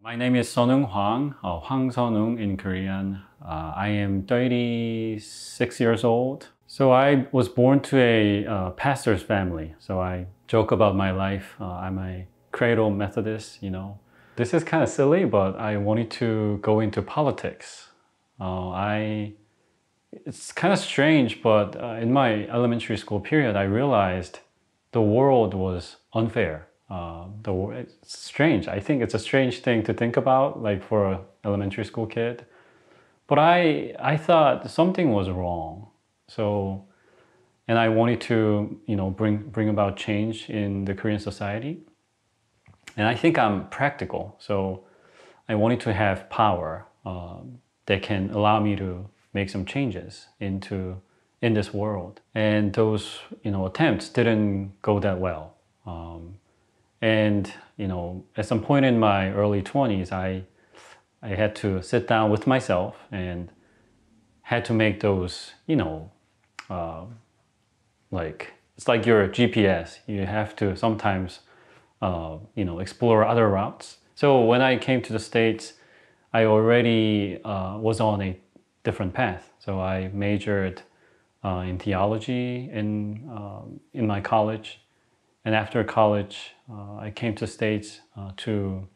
My name is Seonwoong Hwang, Hwang Seonwoong in Korean. I am 36 years old. So I was born to a pastor's family. So I joke about my life. I'm a cradle Methodist, you know. This is kind of silly, but I wanted to go into politics. It's kind of strange, but in my elementary school period, I realized the world was unfair. It's strange. I think it's a strange thing to think about, like for an elementary school kid. But I thought something was wrong. So, and I wanted to, bring about change in the Korean society. And I think I'm practical. So I wanted to have power that can allow me to make some changes in this world. And those, attempts didn't go that well. And at some point in my early 20s, I had to sit down with myself and had to make those, like it's like your GPS. You have to sometimes, explore other routes. So when I came to the States, I already was on a different path. So I majored in theology in my college. And after college, I came to the States to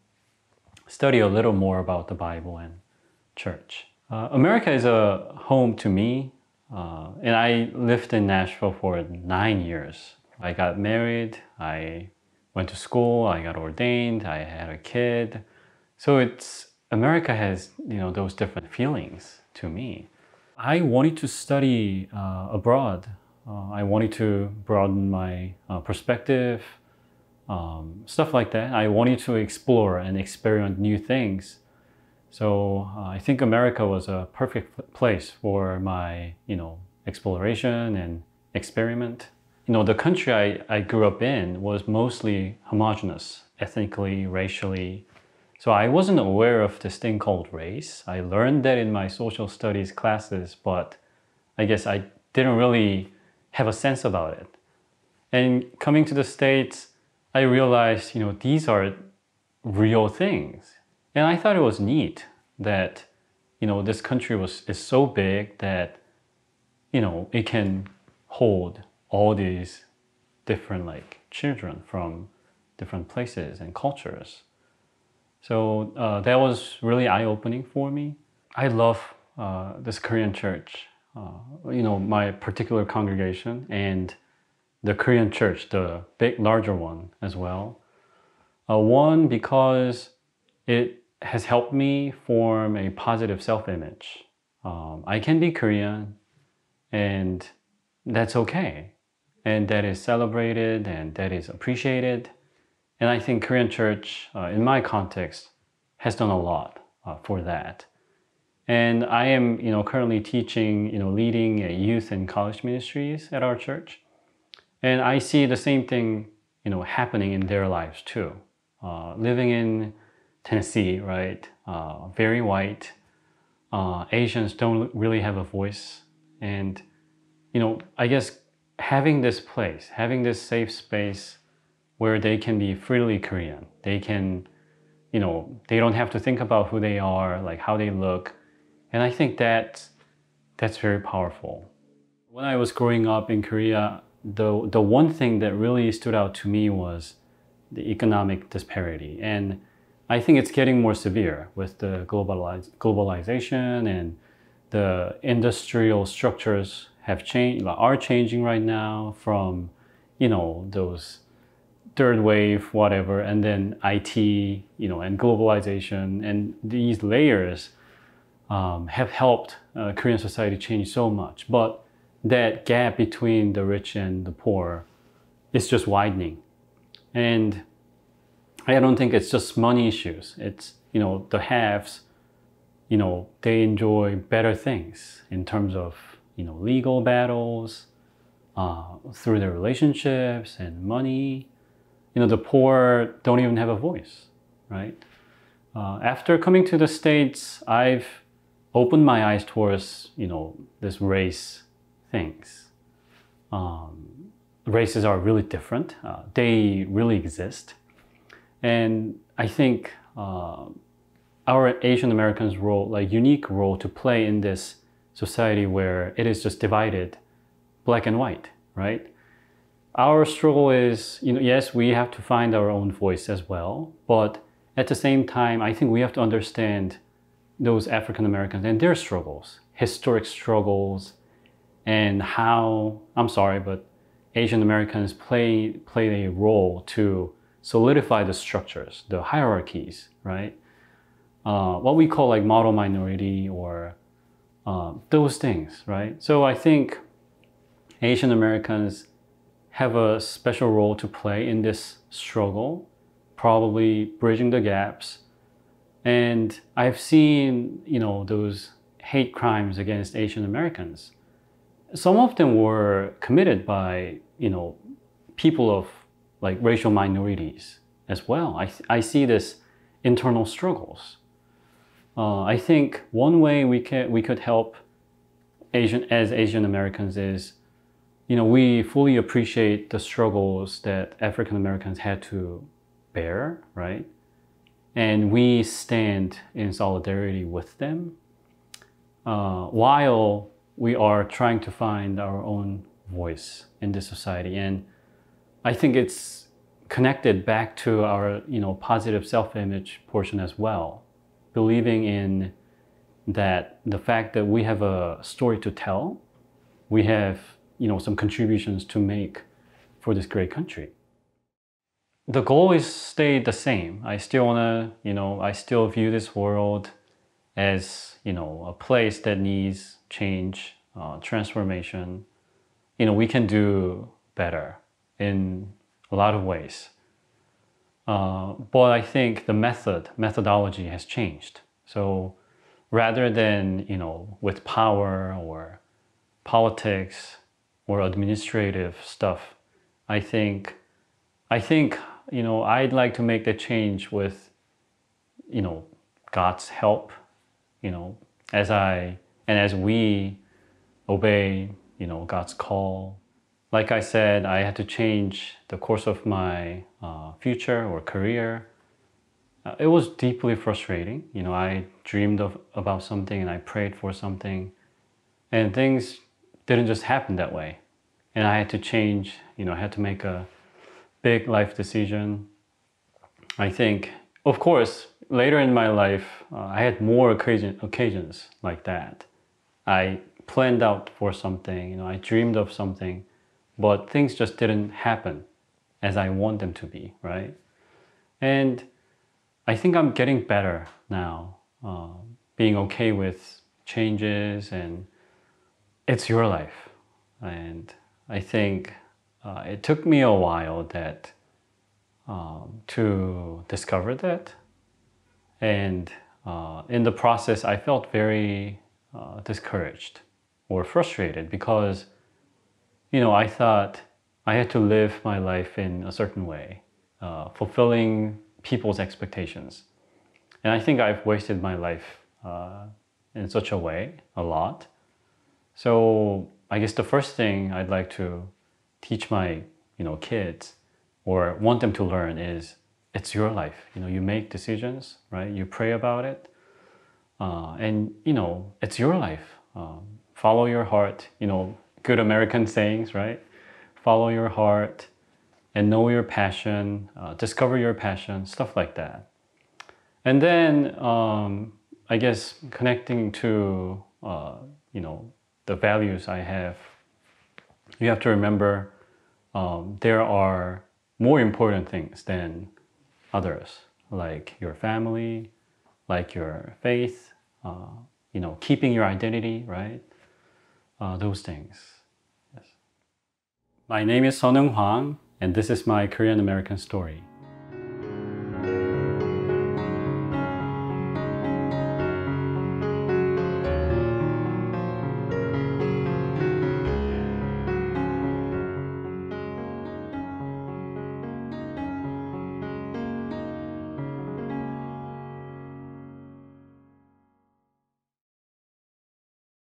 study a little more about the Bible and church. America is a home to me, and I lived in Nashville for 9 years. I got married, I went to school, I got ordained, I had a kid. So America has, those different feelings to me. I wanted to study abroad. I wanted to broaden my perspective, stuff like that. I wanted to explore and experiment new things. So I think America was a perfect place for my, exploration and experiment. The country I grew up in was mostly homogenous, ethnically, racially. So I wasn't aware of this thing called race. I learned that in my social studies classes, but I guess I didn't really have a sense about it. And coming to the States, I realized, these are real things. And I thought it was neat that, this country is so big that, it can hold all these different children from different places and cultures. So that was really eye-opening for me. I love this Korean church. My particular congregation and the Korean church, the big, larger one as well. One, because it has helped me form a positive self-image. I can be Korean and that's okay. And that is celebrated and that is appreciated. And I think Korean church, in my context, has done a lot for that. And I am, currently teaching, leading youth and college ministries at our church. And I see the same thing, happening in their lives too. Living in Tennessee, right? Very white. Asians don't really have a voice. And, I guess having this place, having this safe space where they can be freely Korean, they can, they don't have to think about who they are, like how they look. And I think that's very powerful. When I was growing up in Korea, the one thing that really stood out to me was the economic disparity. And I think it's getting more severe with the globalization, and the industrial structures are changing right now from, those third wave, whatever, and then IT, and globalization, and these layers have helped Korean society change so much. But that gap between the rich and the poor is just widening. And I don't think it's just money issues. It's, the haves, they enjoy better things in terms of, legal battles, through their relationships and money. The poor don't even have a voice, right? After coming to the States, I've opened my eyes towards, this race things. Races are really different. They really exist. And I think our Asian Americans' role, like unique role to play in this society where it is just divided, black and white, right? Our struggle is, yes, we have to find our own voice as well, but at the same time, I think we have to understand those African Americans and their struggles, historic struggles, and how, I'm sorry, but Asian Americans played a role to solidify the structures, the hierarchies, right? What we call like model minority or those things, right? So I think Asian Americans have a special role to play in this struggle, probably bridging the gaps. And I've seen, those hate crimes against Asian Americans. Some of them were committed by, people of like racial minorities as well. I see this internal struggles. I think one way we could help Asian Americans is, we fully appreciate the struggles that African Americans had to bear, right? And we stand in solidarity with them while we are trying to find our own voice in this society. And I think it's connected back to our, positive self-image portion as well. Believing in that the fact that we have a story to tell, we have, some contributions to make for this great country. The goal is stay the same. I still want to, I still view this world as, a place that needs change, transformation. We can do better in a lot of ways. But I think the methodology has changed. So rather than, with power or politics or administrative stuff, I think, I'd like to make the change with, God's help, as we obey, God's call. Like I said, I had to change the course of my future or career. It was deeply frustrating. I dreamed about something and I prayed for something, and things didn't just happen that way. And I had to change, I had to make a big life decision. I think, of course, later in my life, I had more occasions like that. I planned out for something, I dreamed of something, but things just didn't happen as I want them to be, right? And I think I'm getting better now, being okay with changes, and it's your life. And I think it took me a while to discover that. And in the process, I felt very discouraged or frustrated because, I thought I had to live my life in a certain way, fulfilling people's expectations. And I think I've wasted my life in such a way a lot. So I guess the first thing I'd like to teach my, kids or want them to learn is it's your life. You make decisions, right? You pray about it. And, it's your life. Follow your heart, good American sayings, right? Follow your heart and know your passion, discover your passion, stuff like that. And then, I guess connecting to, the values I have, you have to remember there are more important things than others, like your family, like your faith, keeping your identity, right? Those things. Yes. My name is Seonwoong Hwang, and this is my Korean American story.